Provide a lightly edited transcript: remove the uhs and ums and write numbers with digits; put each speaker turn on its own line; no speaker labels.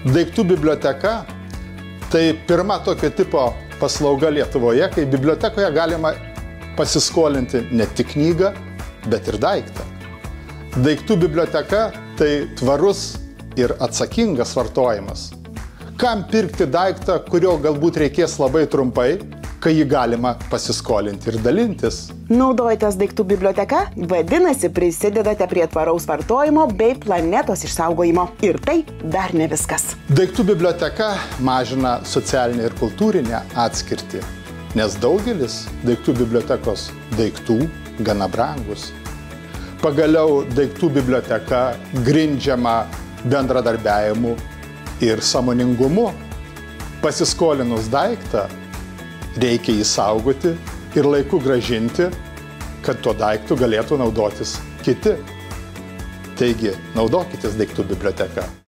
Daiktų biblioteka tai pirma tokio tipo paslauga Lietuvoje, kai bibliotekoje galima pasiskolinti ne tik knygą, bet ir daiktą. Daiktų biblioteka tai tvarus ir atsakingas vartojimas. Kam pirkti daiktą, kurio galbūt reikės labai trumpai, kai jį galima pasiskolinti ir dalintis?
Naudojatės daiktų biblioteka? Vadinasi, prisidedate prie tvaraus vartojimo bei planetos išsaugojimo. Ir tai dar ne viskas.
Daiktų biblioteka mažina socialinę ir kultūrinę atskirtį, nes daugelis daiktų bibliotekos daiktų gana brangus. Pagaliau daiktų biblioteka grindžiama bendradarbiavimu ir sąmoningumu. Pasiskolinus daiktą, reikia jį saugoti ir laiku grąžinti, kad tuo daiktu galėtų naudotis kiti. Taigi, naudokitės daiktų biblioteką.